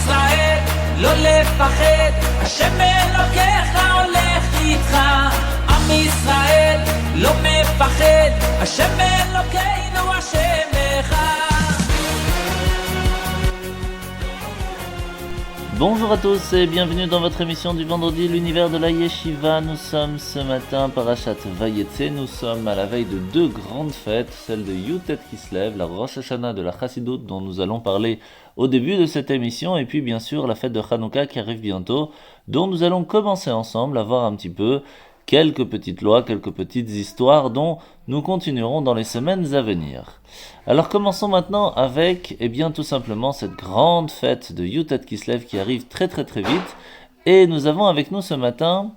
ישראל, לא לפחד, השם אלוקיך הולך איתך. עם ישראל לא מפחד, השם אלוקינו השם אחד. Bonjour à tous et bienvenue dans votre émission du vendredi, l'univers de la Yeshiva. Nous sommes ce matin, Parashat Vayetze, nous sommes à la veille de deux grandes fêtes, celle de Yutet Kislev, la Rosh Hashanah de la Chassidut dont nous allons parler au début de cette émission, et puis bien sûr la fête de Hanouka qui arrive bientôt, dont nous allons commencer ensemble à voir un petit peu quelques petites lois, quelques petites histoires dont nous continuerons dans les semaines à venir. Alors commençons maintenant avec, tout simplement cette grande fête de Yutet Kislev qui arrive très vite. Et nous avons avec nous ce matin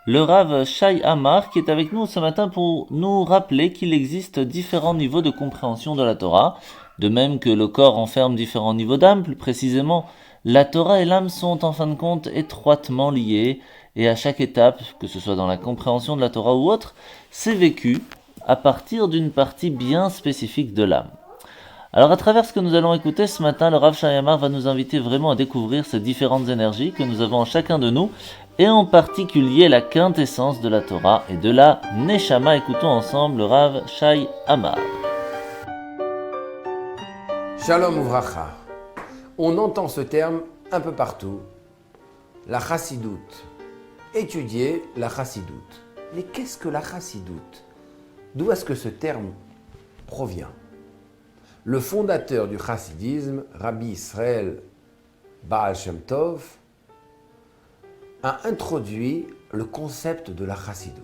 le Rav Shai Amar qui est avec nous ce matin pour nous rappeler qu'il existe différents niveaux de compréhension de la Torah. De même que le corps enferme différents niveaux d'âme, plus précisément, la Torah et l'âme sont en fin de compte étroitement liées. Et à chaque étape, que ce soit dans la compréhension de la Torah ou autre, c'est vécu à partir d'une partie bien spécifique de l'âme. Alors à travers ce que nous allons écouter ce matin, le Rav Shai Amar va nous inviter vraiment à découvrir ces différentes énergies que nous avons en chacun de nous, et en particulier la quintessence de la Torah et de la Neshama. Écoutons ensemble le Rav Shai Amar. Shalom Uvracha. On entend ce terme un peu partout, la Chassidut. Étudier la Chassidut. Mais qu'est-ce que la Chassidut? D'où est-ce que ce terme provient? Le fondateur du chassidisme, Rabbi Israël Baal Shem Tov, a introduit le concept de la Chassidut.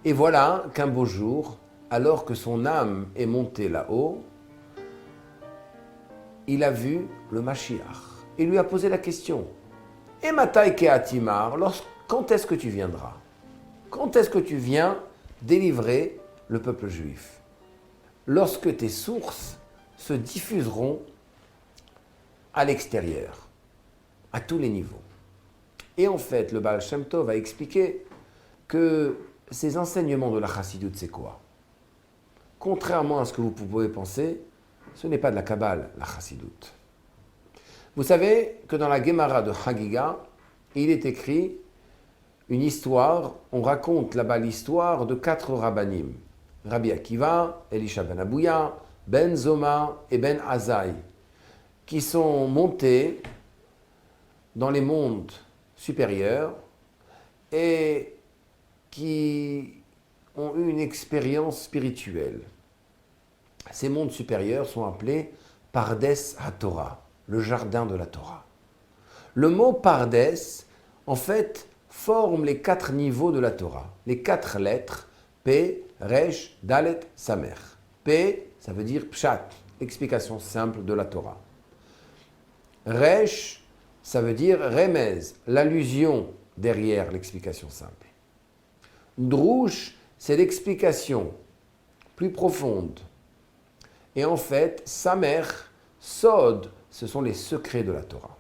Et voilà qu'un beau jour, alors que son âme est montée là-haut, il a vu le Mashiach et lui a posé la question: et Matai Keatimar, quand est-ce que tu viendras? Quand est-ce que tu viens délivrer le peuple juif? Lorsque tes sources se diffuseront à l'extérieur, à tous les niveaux. Et en fait, le Baal Shem Tov a expliqué que ces enseignements de la Chassidut, c'est quoi? Contrairement à ce que vous pouvez penser, ce n'est pas de la Kabbale, la Chassidut. Vous savez que dans la Gemara de Chagiga, il est écrit une histoire, on raconte là-bas l'histoire de 4 rabbanim. Rabbi Akiva, Elisha ben Abouya, Ben Zoma et Ben Azaï, qui sont montés dans les mondes supérieurs et qui ont eu une expérience spirituelle. Ces mondes supérieurs sont appelés Pardes HaTorah, le jardin de la Torah. Le mot Pardes, en fait, forme les 4 niveaux de la Torah. Les 4 lettres, P, Resh, Dalet, Samer. P, ça veut dire Pshat, explication simple de la Torah. Resh, ça veut dire Remez, l'allusion derrière l'explication simple. Drush, c'est l'explication plus profonde. Et en fait, Samer, Sod, ce sont les secrets de la Torah.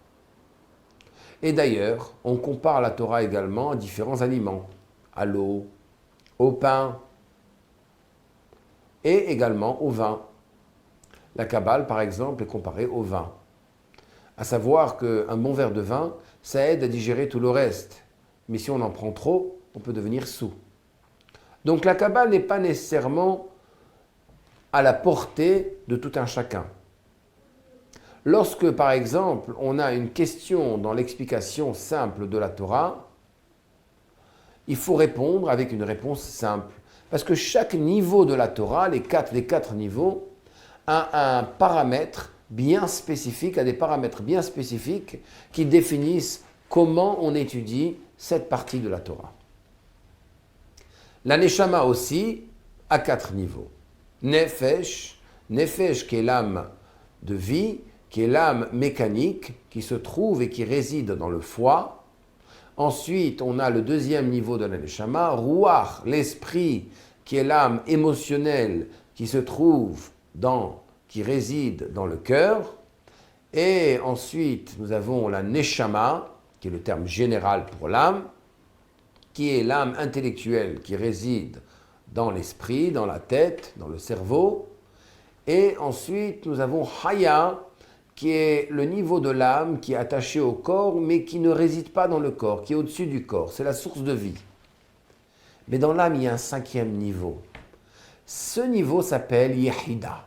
Et d'ailleurs, on compare la Torah également à différents aliments, à l'eau, au pain et également au vin. La Kabbale, par exemple, est comparée au vin. À savoir qu'un bon verre de vin, ça aide à digérer tout le reste. Mais si on en prend trop, on peut devenir saoul. Donc la Kabbale n'est pas nécessairement à la portée de tout un chacun. Lorsque, par exemple, on a une question dans l'explication simple de la Torah, il faut répondre avec une réponse simple. Parce que chaque niveau de la Torah, les quatre niveaux, a un paramètre bien spécifique, a des paramètres bien spécifiques qui définissent comment on étudie cette partie de la Torah. La Neshama aussi a 4 niveaux. Nefesh qui est l'âme de vie, qui est l'âme mécanique, qui se trouve et qui réside dans le foie. Ensuite, on a le 2e niveau de la Neshama, Ruach, l'esprit, qui est l'âme émotionnelle, qui se trouve qui réside dans le cœur. Et ensuite, nous avons la Neshama, qui est le terme général pour l'âme, qui est l'âme intellectuelle qui réside dans l'esprit, dans la tête, dans le cerveau. Et ensuite, nous avons Haya, qui est le niveau de l'âme qui est attaché au corps, mais qui ne réside pas dans le corps, qui est au-dessus du corps. C'est la source de vie. Mais dans l'âme, il y a un 5e niveau. Ce niveau s'appelle Yehida.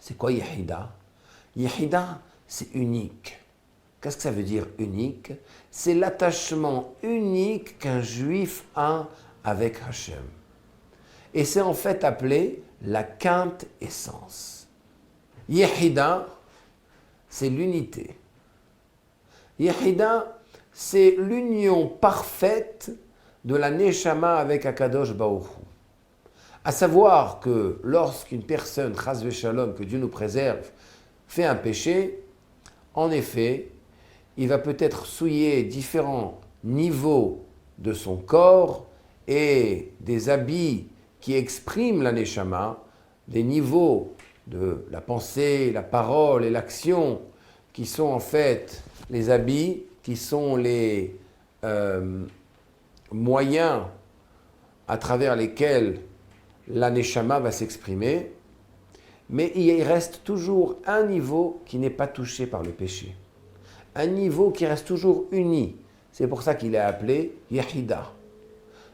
C'est quoi Yehida? Yehida, c'est unique. Qu'est-ce que ça veut dire unique? C'est l'attachement unique qu'un juif a avec Hachem. Et c'est en fait appelé la quinte essence. Yehida, c'est l'unité. Yehida, c'est l'union parfaite de la Neshama avec Akadosh Baruch Hu. À savoir que lorsqu'une personne, Chas v'Shalom, que Dieu nous préserve, fait un péché, en effet, il va peut-être souiller différents niveaux de son corps et des habits qui expriment la Neshama, des niveaux de la pensée, la parole et l'action, qui sont en fait les habits, qui sont les moyens à travers lesquels la Neshama va s'exprimer, mais il reste toujours un niveau qui n'est pas touché par le péché. Un niveau qui reste toujours uni. C'est pour ça qu'il est appelé Yehida.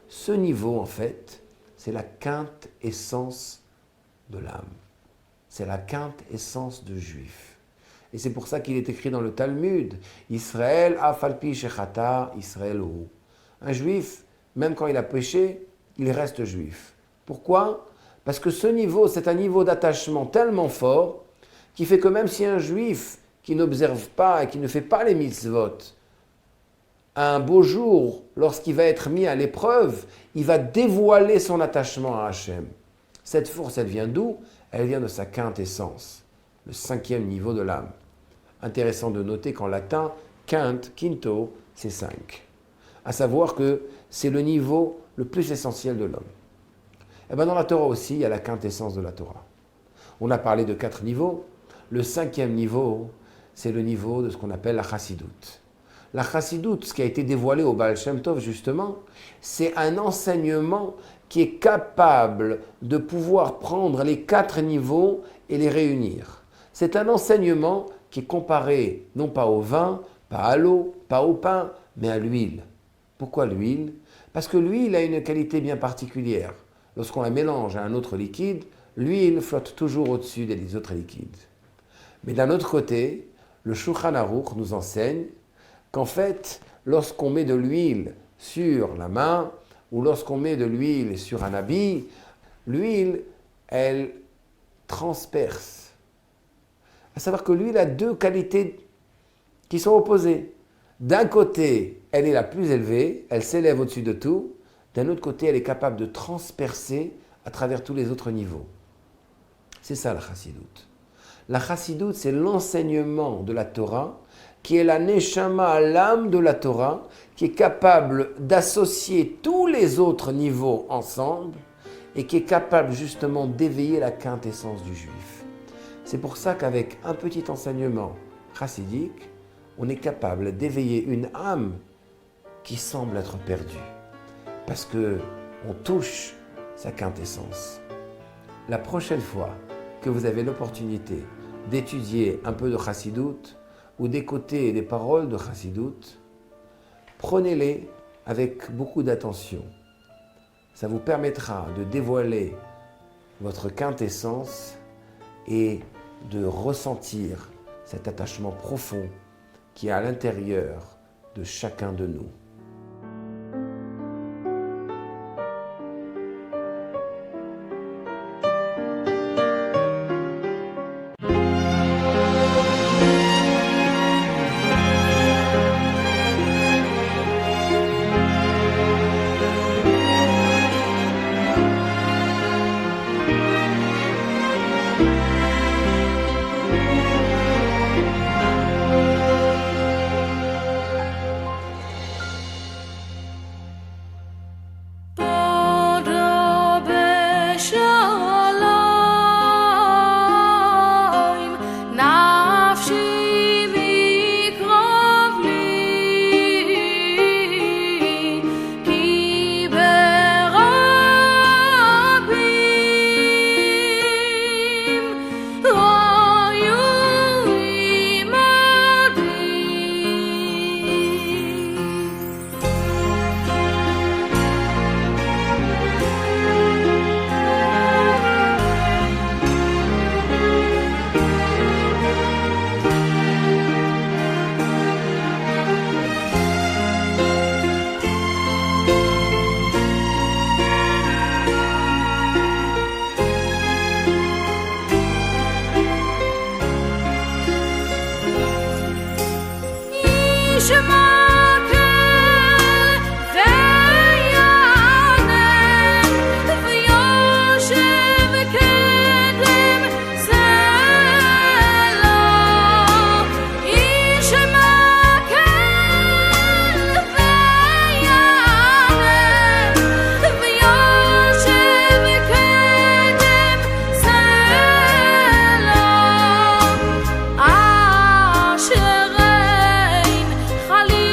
Ce niveau, en fait, c'est la quinte essence de l'âme. C'est la quinte essence de juif. Et c'est pour ça qu'il est écrit dans le Talmud, Israël afalpi shechata, Israël hu. Un juif, même quand il a péché, il reste juif. Pourquoi? Parce que ce niveau, c'est un niveau d'attachement tellement fort qui fait que même si un juif qui n'observe pas et qui ne fait pas les mitzvot, un beau jour, lorsqu'il va être mis à l'épreuve, il va dévoiler son attachement à Hachem. Cette force, elle vient d'où? Elle vient de sa quintessence, le 5e niveau de l'âme. Intéressant de noter qu'en latin, quinte, quinto, c'est 5. À savoir que c'est le niveau le plus essentiel de l'homme. Et bien dans la Torah aussi, il y a la quintessence de la Torah. On a parlé de 4 niveaux. Le 5e niveau, c'est le niveau de ce qu'on appelle la chassidoute. La chassidoute, ce qui a été dévoilé au Baal Shem Tov justement, c'est un enseignement qui est capable de pouvoir prendre les 4 niveaux et les réunir. C'est un enseignement qui est comparé non pas au vin, pas à l'eau, pas au pain, mais à l'huile. Pourquoi l'huile? Parce que l'huile a une qualité bien particulière. Lorsqu'on la mélange à un autre liquide, l'huile flotte toujours au-dessus des autres liquides. Mais d'un autre côté, le Shulchan Aruch nous enseigne qu'en fait, lorsqu'on met de l'huile sur la main ou lorsqu'on met de l'huile sur un habit, l'huile, elle transperce. À savoir que l'huile a 2 qualités qui sont opposées. D'un côté, elle est la plus élevée, elle s'élève au-dessus de tout. D'un autre côté, elle est capable de transpercer à travers tous les autres niveaux. C'est ça la chassidoute. La chassidoute, c'est l'enseignement de la Torah qui est la neshama à l'âme de la Torah, qui est capable d'associer tous les autres niveaux ensemble et qui est capable justement d'éveiller la quintessence du juif. C'est pour ça qu'avec un petit enseignement chassidique, on est capable d'éveiller une âme qui semble être perdue, parce qu'on touche sa quintessence. La prochaine fois que vous avez l'opportunité d'étudier un peu de chassidoute ou d'écouter des paroles de chassidoute, prenez-les avec beaucoup d'attention. Ça vous permettra de dévoiler votre quintessence et de ressentir cet attachement profond qui est à l'intérieur de chacun de nous. אשר אין חלילה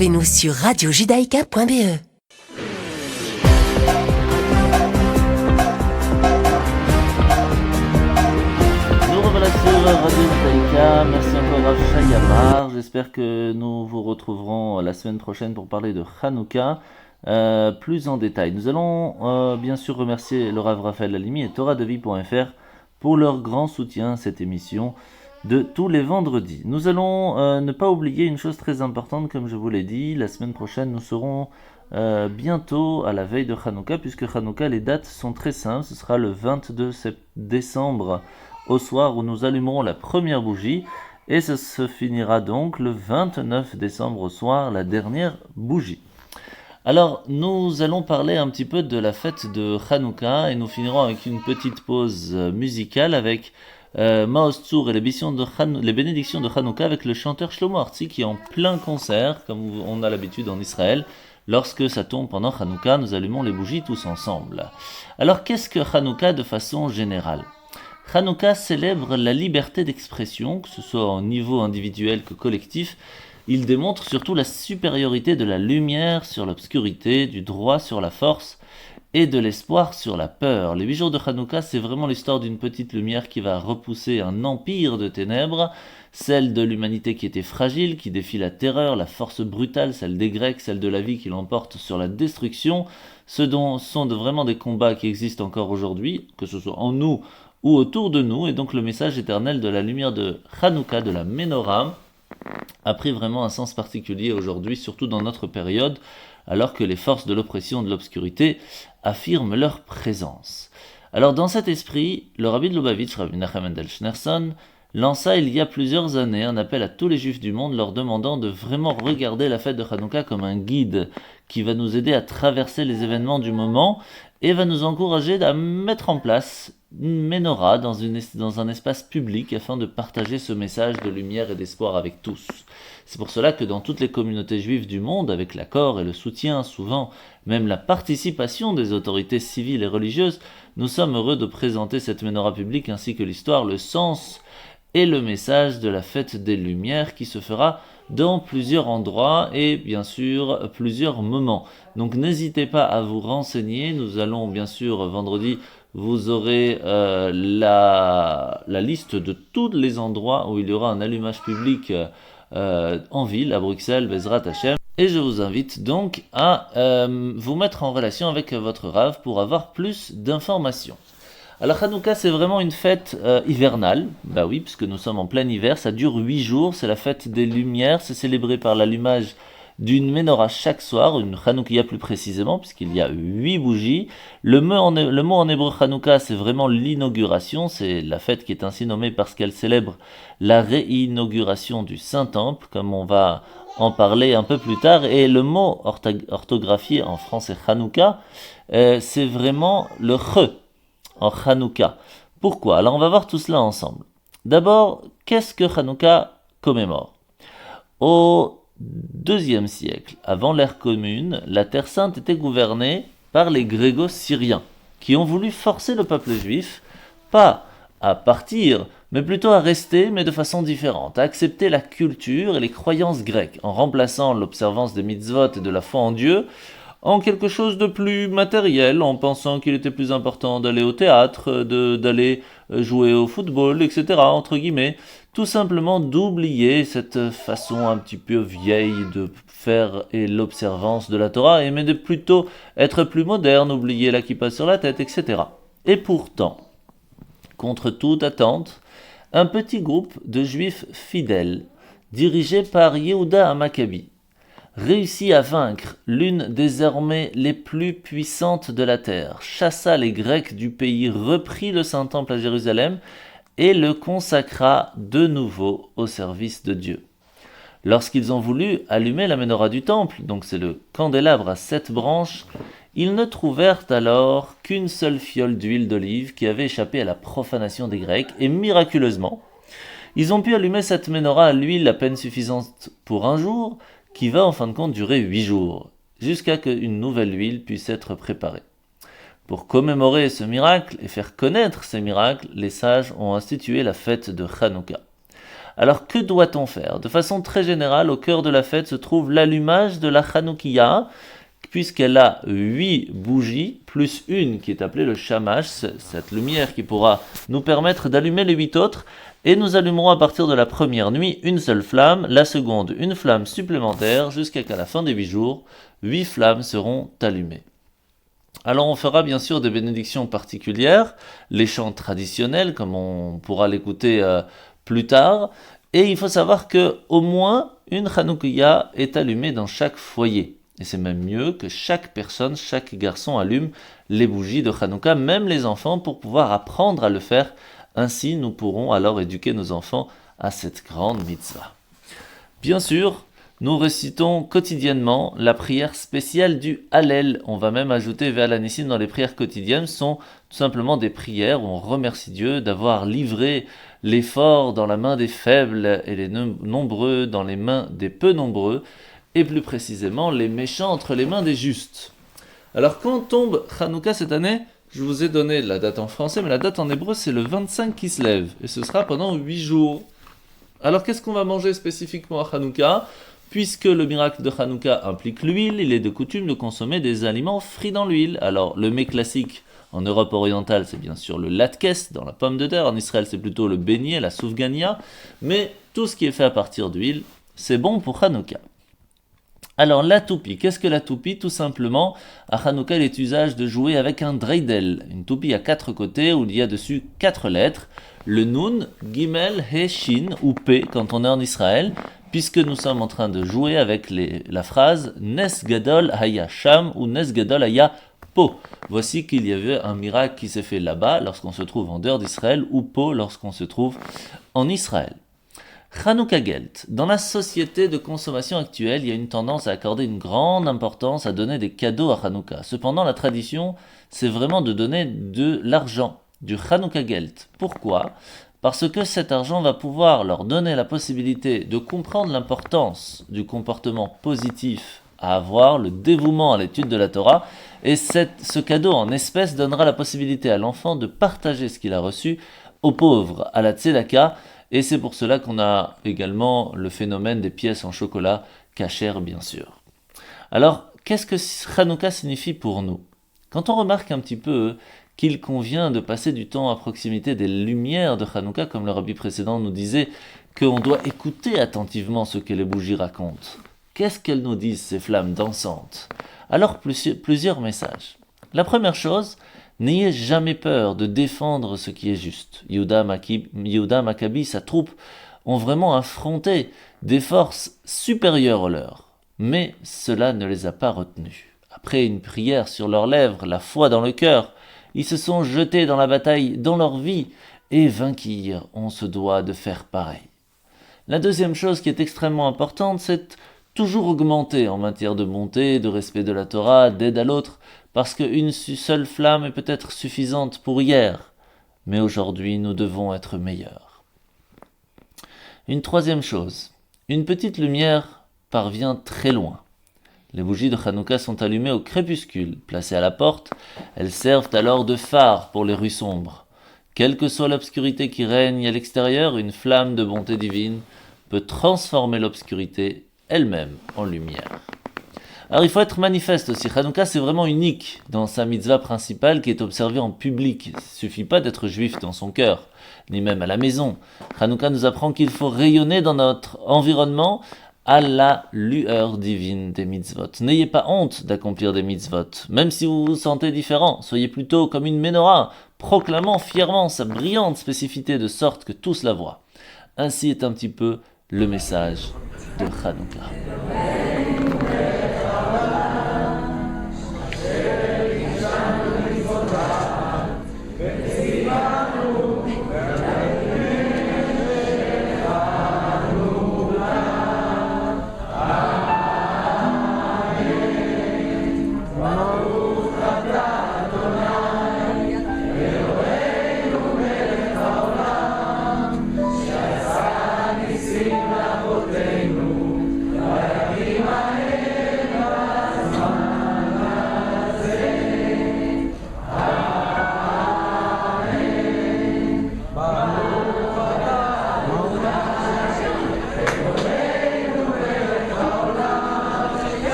Retrouvez-nous sur radiojudaïka.be. Nous revoilà sur Radio Judaïka. Merci encore à Shayamar. J'espère que nous vous retrouverons la semaine prochaine pour parler de Hanouka plus en détail. Nous allons bien sûr remercier le Rav Raphaël Halimi et TorahDeVie.fr pour leur grand soutien à cette émission de tous les vendredis. Nous allons ne pas oublier une chose très importante, comme je vous l'ai dit. La semaine prochaine, nous serons bientôt à la veille de Hanouka, puisque Hanouka, les dates sont très simples. Ce sera le 22 décembre au soir où nous allumerons la première bougie, et ça se finira donc le 29 décembre au soir, la dernière bougie. Alors, nous allons parler un petit peu de la fête de Hanouka, et nous finirons avec une petite pause musicale avec Maoz Tzur et les bénédictions de Hanouka avec le chanteur Shlomo Artzi qui est en plein concert, comme on a l'habitude en Israël. Lorsque ça tombe pendant Hanouka, nous allumons les bougies tous ensemble. Alors, qu'est-ce que Hanouka de façon générale ? Hanouka célèbre la liberté d'expression, que ce soit au niveau individuel que collectif. Il démontre surtout la supériorité de la lumière sur l'obscurité, du droit sur la force et de l'espoir sur la peur. Les 8 jours de Hanouka, c'est vraiment l'histoire d'une petite lumière qui va repousser un empire de ténèbres, celle de l'humanité qui était fragile, qui défie la terreur, la force brutale, celle des Grecs, celle de la vie qui l'emporte sur la destruction. Ce sont vraiment des combats qui existent encore aujourd'hui, que ce soit en nous ou autour de nous, et donc le message éternel de la lumière de Hanouka, de la Menorah, a pris vraiment un sens particulier aujourd'hui, surtout dans notre période, alors que les forces de l'oppression et de l'obscurité affirment leur présence. Alors dans cet esprit, le Rabbi de Lubavitch, Rabbi Menachem Mendel Schneerson, lança il y a plusieurs années un appel à tous les juifs du monde leur demandant de vraiment regarder la fête de Hanouka comme un guide qui va nous aider à traverser les événements du moment et va nous encourager à mettre en place une menorah dans un espace public afin de partager ce message de lumière et d'espoir avec tous. C'est pour cela que dans toutes les communautés juives du monde, avec l'accord et le soutien, souvent même la participation des autorités civiles et religieuses, nous sommes heureux de présenter cette menorah publique ainsi que l'histoire, le sens et le message de la fête des Lumières qui se fera dans plusieurs endroits et bien sûr plusieurs moments. Donc n'hésitez pas à vous renseigner, nous allons bien sûr vendredi, vous aurez la liste de tous les endroits où il y aura un allumage public en ville, à Bruxelles, Bezrat Hashem. Et je vous invite donc à vous mettre en relation avec votre Rav pour avoir plus d'informations. Alors Hanouka, c'est vraiment une fête hivernale, bah oui, puisque nous sommes en plein hiver, ça dure 8 jours, c'est la fête des Lumières, c'est célébré par l'allumage d'une menorah chaque soir, une Hanoukia plus précisément, puisqu'il y a 8 bougies. Le mot en hébreu Hanouka, c'est vraiment l'inauguration, c'est la fête qui est ainsi nommée parce qu'elle célèbre la réinauguration du Saint-Temple, comme on va en parler un peu plus tard, et le mot orthographié en français Hanouka, c'est vraiment le Ch en Hanouka. Pourquoi ? Alors on va voir tout cela ensemble. D'abord, qu'est-ce que Hanouka commémore ? Au IIe siècle, avant l'ère commune, la Terre Sainte était gouvernée par les Grégo-Syriens, qui ont voulu forcer le peuple juif, pas à partir, mais plutôt à rester, mais de façon différente, à accepter la culture et les croyances grecques, en remplaçant l'observance des mitzvot et de la foi en Dieu, en quelque chose de plus matériel, en pensant qu'il était plus important d'aller au théâtre, d'aller jouer au football, etc., entre guillemets, tout simplement d'oublier cette façon un petit peu vieille de faire et l'observance de la Torah, mais de plutôt être plus moderne, oublier la kippa sur la tête, etc. Et pourtant, contre toute attente, un petit groupe de juifs fidèles, dirigé par Yehuda HaMaccabi, réussit à vaincre l'une des armées les plus puissantes de la terre, chassa les Grecs du pays, reprit le Saint-Temple à Jérusalem et le consacra de nouveau au service de Dieu. Lorsqu'ils ont voulu allumer la menorah du temple, donc c'est le candélabre à 7 branches, ils ne trouvèrent alors qu'une seule fiole d'huile d'olive qui avait échappé à la profanation des Grecs, et miraculeusement, ils ont pu allumer cette menorah à l'huile à peine suffisante pour un jour, qui va en fin de compte durer 8 jours, jusqu'à qu'une nouvelle huile puisse être préparée. Pour commémorer ce miracle et faire connaître ces miracles, les sages ont institué la fête de Hanouka. Alors que doit-on faire? De façon très générale, au cœur de la fête se trouve l'allumage de la Hanoukia, puisqu'elle a 8 bougies, plus une qui est appelée le shamash, cette lumière qui pourra nous permettre d'allumer les 8 autres, et nous allumerons à partir de la première nuit une seule flamme, la seconde une flamme supplémentaire, jusqu'à qu'à la fin des 8 jours, 8 flammes seront allumées. Alors on fera bien sûr des bénédictions particulières, les chants traditionnels, comme on pourra l'écouter plus tard, et il faut savoir que au moins une Hanoukia est allumée dans chaque foyer. Et c'est même mieux que chaque personne, chaque garçon allume les bougies de Hanouka, même les enfants, pour pouvoir apprendre à le faire. Ainsi, nous pourrons alors éduquer nos enfants à cette grande mitzvah. Bien sûr, nous récitons quotidiennement la prière spéciale du Hallel. On va même ajouter Ve'al Hanissim dans les prières quotidiennes. Ce sont tout simplement des prières où on remercie Dieu d'avoir livré les forts dans la main des faibles et les nombreux dans les mains des peu nombreux, et plus précisément les méchants entre les mains des justes. Alors quand tombe Hanouka cette année, je vous ai donné la date en français, mais la date en hébreu c'est le 25 Kislev, et ce sera pendant 8 jours. Alors qu'est-ce qu'on va manger spécifiquement à Hanouka? Puisque le miracle de Hanouka implique l'huile, il est de coutume de consommer des aliments frits dans l'huile. Alors le mets classique en Europe orientale c'est bien sûr le latkes dans la pomme de terre, en Israël c'est plutôt le beignet, la soufgania, mais tout ce qui est fait à partir d'huile, c'est bon pour Hanouka. Alors la toupie, qu'est-ce que la toupie? Tout simplement, à Hanouka il est usage de jouer avec un dreidel, une toupie à 4 côtés où il y a dessus 4 lettres, le Nun, Gimel, He, Shin ou P quand on est en Israël, puisque nous sommes en train de jouer avec la phrase Nes Gadol Haya Sham ou Nes Gadol Haya Po. Voici qu'il y avait un miracle qui s'est fait là-bas lorsqu'on se trouve en dehors d'Israël, ou Po lorsqu'on se trouve en Israël. Hanouka Gelt. Dans la société de consommation actuelle, il y a une tendance à accorder une grande importance à donner des cadeaux à Hanouka. Cependant, la tradition, c'est vraiment de donner de l'argent, du Hanouka Gelt. Pourquoi? Parce que cet argent va pouvoir leur donner la possibilité de comprendre l'importance du comportement positif à avoir, le dévouement à l'étude de la Torah, et ce cadeau en espèces donnera la possibilité à l'enfant de partager ce qu'il a reçu aux pauvres, à la tzedaka. Et c'est pour cela qu'on a également le phénomène des pièces en chocolat cachères, bien sûr. Alors, qu'est-ce que Hanouka signifie pour nous? Quand on remarque un petit peu qu'il convient de passer du temps à proximité des lumières de Hanouka, comme le rabbi précédent nous disait qu'on doit écouter attentivement ce que les bougies racontent. Qu'est-ce qu'elles nous disent, ces flammes dansantes? Alors, plusieurs messages. La première chose, n'ayez jamais peur de défendre ce qui est juste. Yehuda Maccabi, sa troupe, ont vraiment affronté des forces supérieures aux leurs. Mais cela ne les a pas retenus. Après une prière sur leurs lèvres, la foi dans le cœur, ils se sont jetés dans la bataille, dans leur vie, et vainquirent. On se doit de faire pareil. La deuxième chose qui est extrêmement importante, c'est toujours augmenter en matière de bonté, de respect de la Torah, d'aide à l'autre, parce qu'une seule flamme est peut-être suffisante pour hier, mais aujourd'hui nous devons être meilleurs. Une troisième chose, une petite lumière parvient très loin. Les bougies de Hanouka sont allumées au crépuscule, placées à la porte, elles servent alors de phare pour les rues sombres. Quelle que soit l'obscurité qui règne à l'extérieur, une flamme de bonté divine peut transformer l'obscurité elle-même en lumière. Alors il faut être manifeste aussi. Hanouka c'est vraiment unique dans sa mitzvah principale qui est observée en public. Il ne suffit pas d'être juif dans son cœur, ni même à la maison. Hanouka nous apprend qu'il faut rayonner dans notre environnement à la lueur divine des mitzvot. N'ayez pas honte d'accomplir des mitzvot, même si vous vous sentez différent. Soyez plutôt comme une menorah, proclamant fièrement sa brillante spécificité de sorte que tous la voient. Ainsi est un petit peu le message de Hanouka.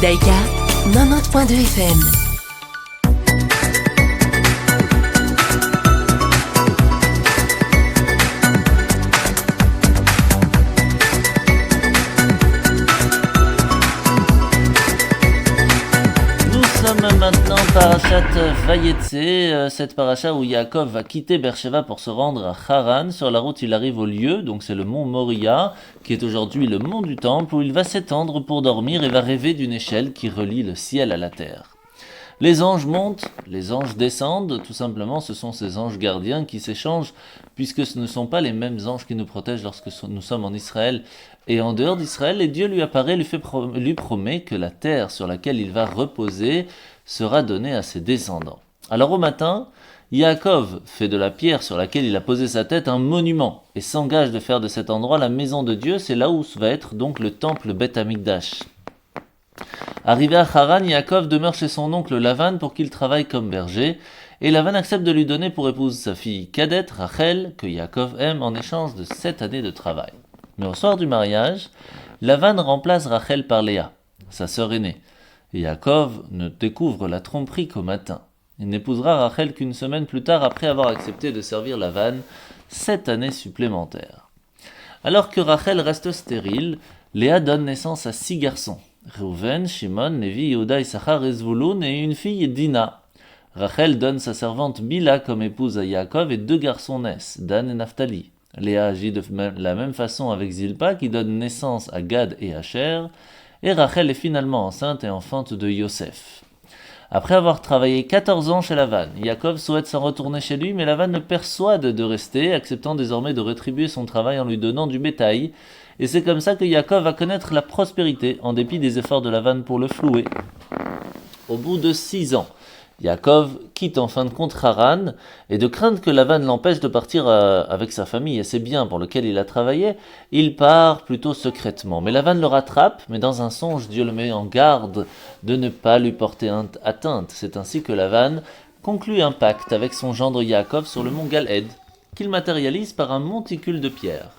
Judaïka, 90.2 FM. Maintenant, parashat Vayetze, cette paracha où Yaakov va quitter Beersheva pour se rendre à Haran. Sur la route, il arrive au lieu, donc c'est le mont Moria, qui est aujourd'hui le mont du temple, où il va s'étendre pour dormir et va rêver d'une échelle qui relie le ciel à la terre. Les anges montent, les anges descendent, tout simplement ce sont ces anges gardiens qui s'échangent, puisque ce ne sont pas les mêmes anges qui nous protègent lorsque nous sommes en Israël et en dehors d'Israël, et Dieu lui apparaît, lui promet que la terre sur laquelle il va reposer sera donnée à ses descendants. Alors au matin, Yaakov fait de la pierre sur laquelle il a posé sa tête un monument, et s'engage de faire de cet endroit la maison de Dieu, c'est là où va être donc le temple Beth Amikdash. Arrivé à Haran, Yaakov demeure chez son oncle Lavan pour qu'il travaille comme berger, et Lavan accepte de lui donner pour épouse sa fille cadette, Rachel, que Yaakov aime en échange de 7 années de travail. Mais au soir du mariage, Lavan remplace Rachel par Léa, sa sœur aînée, et Yaakov ne découvre la tromperie qu'au matin. Il n'épousera Rachel qu'une semaine plus tard après avoir accepté de servir Lavan 7 années supplémentaires. Alors que Rachel reste stérile, Léa donne naissance à 6 garçons. Reuven, Shimon, Lévi, Yehuda, Issachar et Zvouloun et une fille Dina. Rachel donne sa servante Bila comme épouse à Yaakov et 2 garçons naissent, Dan et Naphtali. Léa agit de la même façon avec Zilpa qui donne naissance à Gad et Asher, et Rachel est finalement enceinte et enfante de Yosef. Après avoir travaillé 14 ans chez Lavan, Yaakov souhaite s'en retourner chez lui, mais Lavan le persuade de rester, acceptant désormais de rétribuer son travail en lui donnant du bétail, et c'est comme ça que Yaakov va connaître la prospérité, en dépit des efforts de Lavan pour le flouer. Au bout de 6 ans, Yaakov quitte en fin de compte Haran, et de crainte que Lavan l'empêche de partir avec sa famille et ses biens pour lesquels il a travaillé, il part plutôt secrètement. Mais Lavan le rattrape, mais dans un songe, Dieu le met en garde de ne pas lui porter atteinte. C'est ainsi que Lavan conclut un pacte avec son gendre Yaakov sur le mont Galed, qu'il matérialise par un monticule de pierre.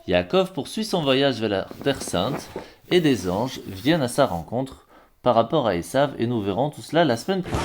Yaakov poursuit son voyage vers la Terre Sainte, et des anges viennent à sa rencontre par rapport à Esav, et nous verrons tout cela la semaine prochaine.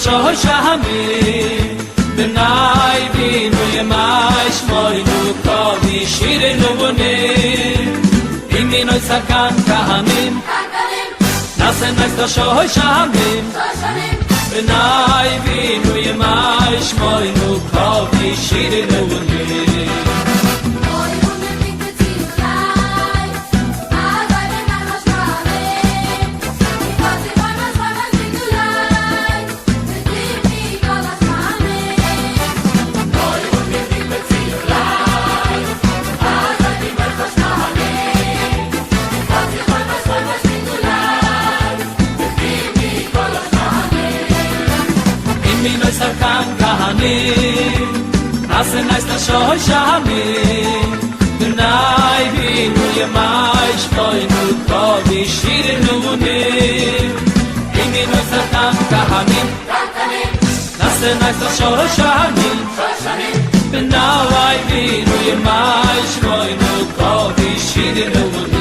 Shoy shami benay binu yemay shmoynu kovi shirenu bune imino sakan kahanim nasen nasta shoy shami benay binu yemay shmoynu kovi shirenu bune Nasen nasta shoy shami benay binu yemay shmoynu kovi shirenu bune imino satam kahanim nasen nasta shoy shami benay binu yemay shmoynu kovi shirenu bune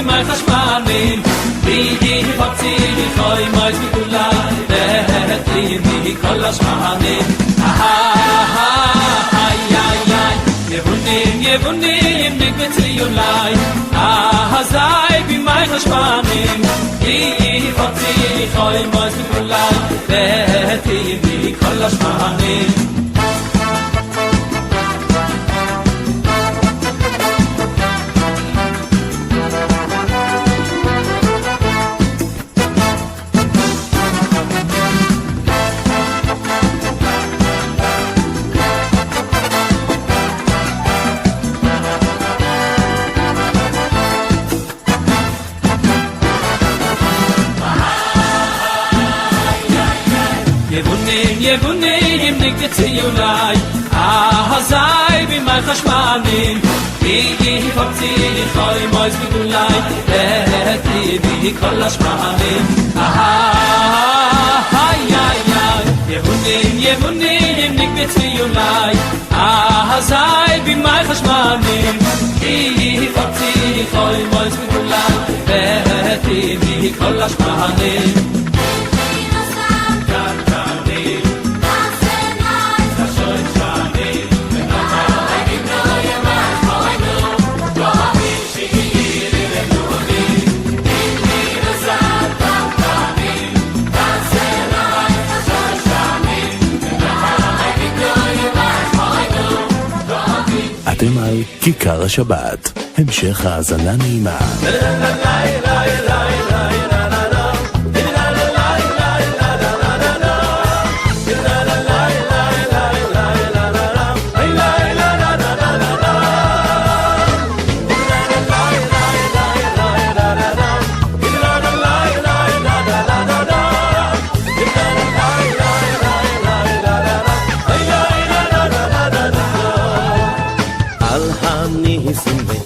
my chashmanim Bidi hipotzi Choi mois mikulai Veheti mi kol hashmanim Ha ha ha ay ay Yevunim nikbetzi yulai Ahazai bi my chashmanim Bidi hipotzi Choi mois mikulai Veheti mi kol hashmanim Yevunim nikbetzi yulai Ahazai bi my chashmanim Bidi hipotzi Choi mois mikulai Veheti mi kol hashmanim Yevunim nikbetzi yulai Ahazai bi my chashmanim Bidi hipotzi Choi mois mikulai Veheti mi kol hashmanim אתם על כיכר השבת, המשך האזנה נעימה.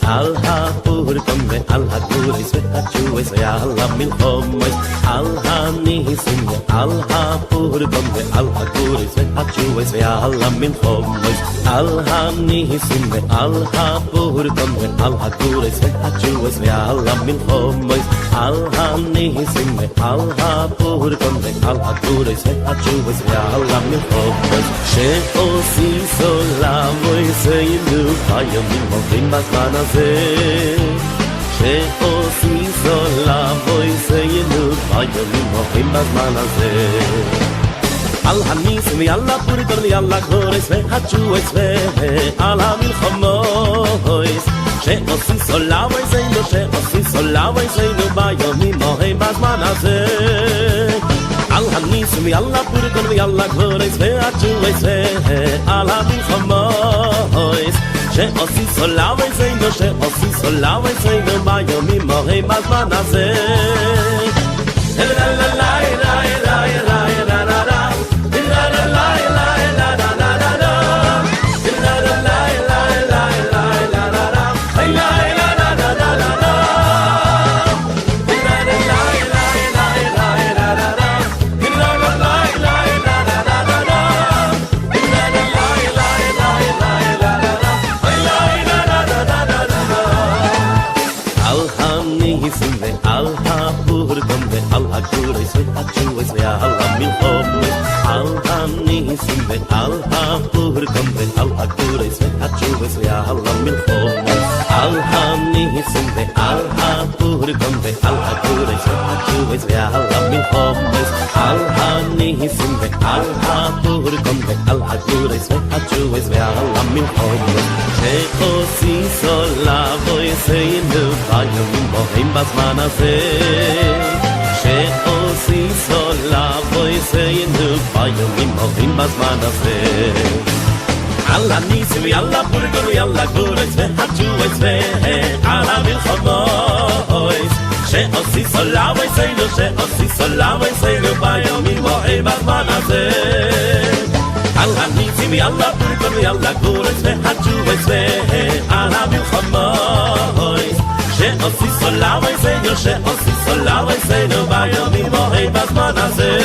על הפורקום ועל הגוריס והתשועס ועל המלחומס על הניסים ועל הפורקום ועל הגוריס והתשועס ועל המלחומס על הניסים ועל הפורקום ועל הגוריס והתשועס ועל המלחומס על הניסים ועל הפורקום ועל הגוריס והתשועס ועל המלחומס שעושים סולם ויסיינו בימים הולכים בזמן הזה שעושים סולם ויסיינו בימים הולכים בזמן הזה על הניסים ועל הפורקום ועל הגוריס והתשועס ועל המלחומס שעושים סולם ויסיינו שעושים סולם ויסיינו בימים הולכים בזמן הזה על הניסים ועל הפורקום ועל הגוריס והתשועס ועל המלחומס שעושים סולם ויסיינו שעושים סולם ויסיינו בימים הולכים בזמן הזה ועל המלחומס על הניסים ועל הפורקום ועל הגוריס והתשועס ועל המלחומס על הניסים ועל הפורקום ועל הגוריס והתשועס ועל המלחומס על הניסים ועל הפורקום ועל הגוריס והתשועס ועל המלחומס שעושים סולם ויסיינו בימים הולכים בזמן הזה שעושים סולם ויסיינו בימים הולכים בזמן הזה על הניסים ועל הפורקום ועל הגוריס והתשועס ועל המלחומס שעושים סולם ויסיינו שעושים סולם ויסיינו בימים הולכים בזמן הזה על הניסים ועל הפורקום ועל הגוריס והתשועס ועל המלחומס שעושים סולם ויסיינו שעושים סולם ויסיינו בימים הולכים בזמן הזה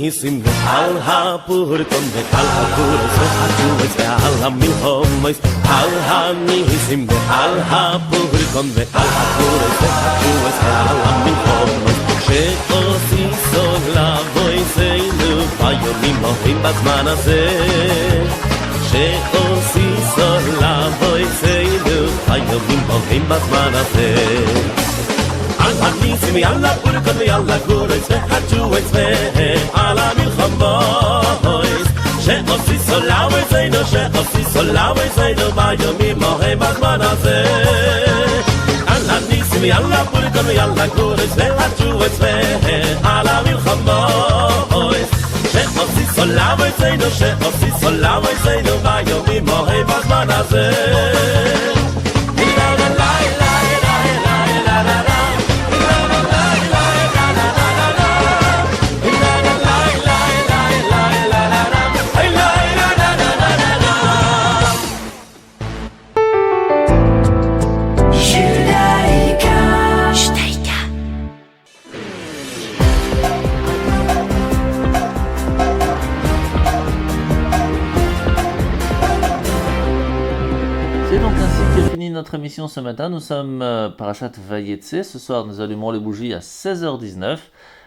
הניסים ועל הפורקון ועל הפורס והג'ובס ועל המלחומס על הניסים ועל הפורקון ועל הפורס והג'ובס ועל המלחומס שעושי סולה בויסנו ביומים הורים בזמן הזה שעושי סולה בויסנו ביומים הורים בזמן הזה על הניסים ועל הפורקון ועל הגורס והג'ובס ועל המלחומס שעושי סולה בויסנו שעושי סולה בויסנו ביומים הורים בזמן הזה על הניסים ועל הפורקון ועל הגורס והג'ובס ועל המלחומס שעושי סולה בויסנו שעושי סולה בויסנו ביומים הורים בזמן הזה Notre émission ce matin, nous sommes Parashat Vayetse. Ce soir, nous allumerons les bougies à 16h19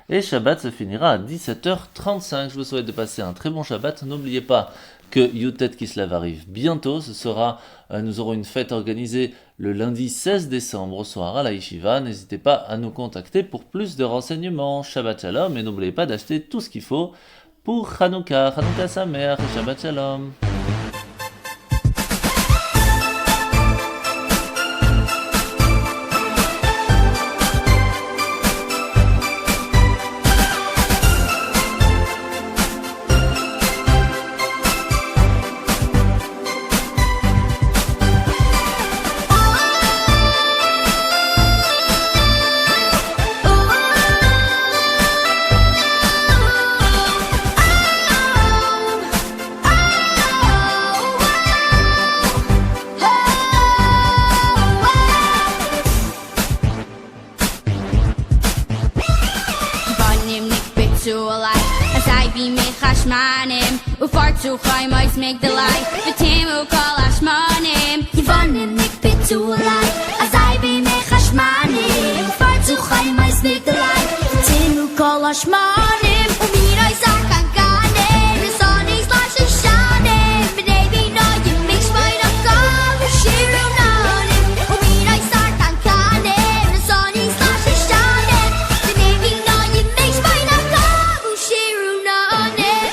et Shabbat se finira à 17h35. Je vous souhaite de passer un très bon Shabbat. N'oubliez pas que Yutet Kislev arrive bientôt. Nous aurons une fête organisée le lundi 16 décembre au soir à la Yeshiva. N'hésitez pas à nous contacter pour plus de renseignements. Shabbat Shalom et n'oubliez pas d'acheter tout ce qu'il faut pour Hanouka. Hanouka Sameach et Shabbat Shalom. Zu chai mais meg de lai V'temu kol hashmanim Yivonim nik bitu alai Azai bi mech hashmanim Far zu chai mais meg de lai V'temu kol hashmanim Umirai zakan kanim Nisani slash hashanim B'nei vino yimik shmoy nakal V'shiru nanim Umirai zakan kanim Nisani slash hashanim B'nei vino yimik shmoy nakal V'shiru nanim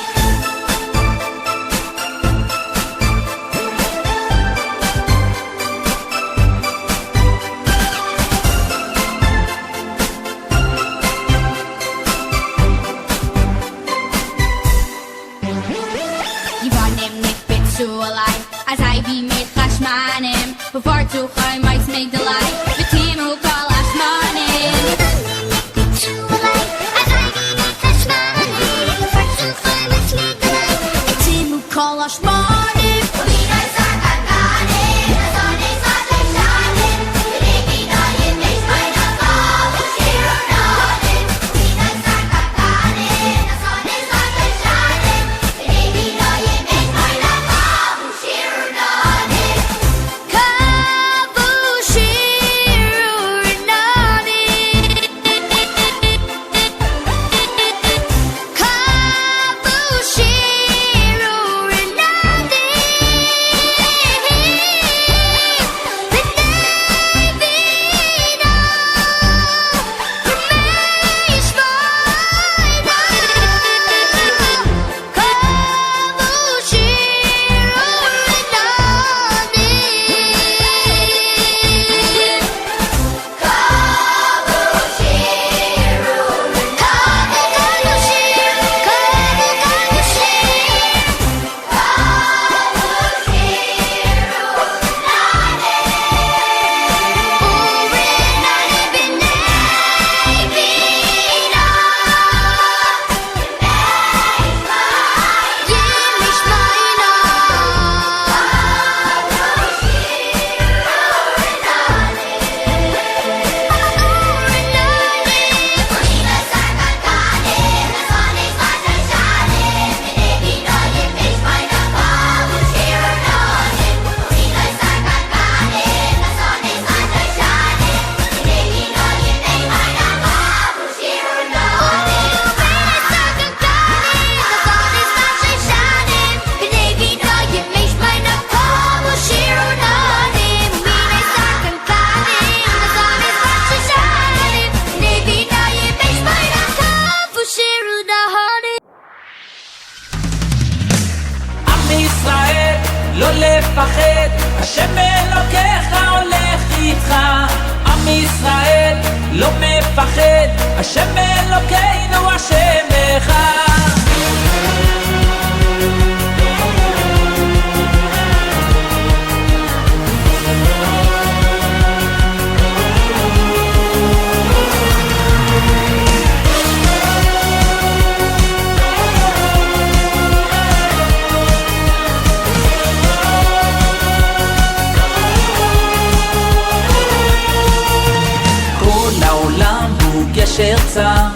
השם אלוקינו השם אחד. גשר צר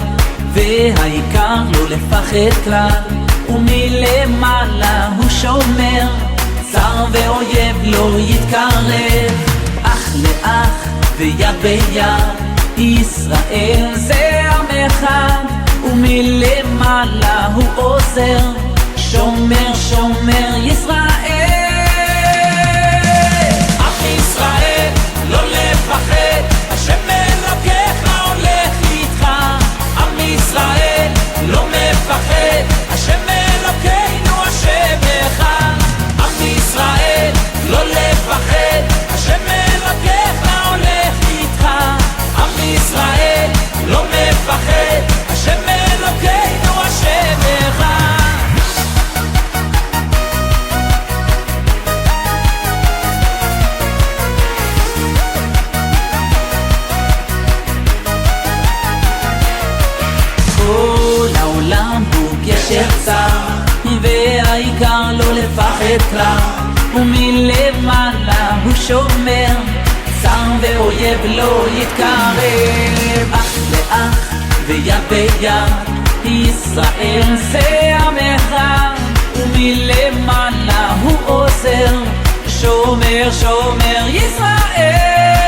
והעיקר לא לפחד כלל ומלמעלה הוא שומר צר ואויב לא יתקרב אח לאח ויד ביד ישראל זה עם אחד ומלמעלה הוא עוזר שומר שומר ישראל עם ישראל לא לפחד השם אלוקיך הולך עם ישראל לא מפחד השם אלוקינו השם אחד עם ישראל לא לפחד השם אלוקיך הולך איתך עם ישראל לא מפחד השם אלוקינו השם אחד כל העולם הוא גשר צר והעיקר לא לפחד כלל ומלמעלה הוא שומר צר ואויב לא יתקרב אח לאח ויד ביד ישראל זה עם אחד ומלמעלה הוא עוזר שומר שומר ישראל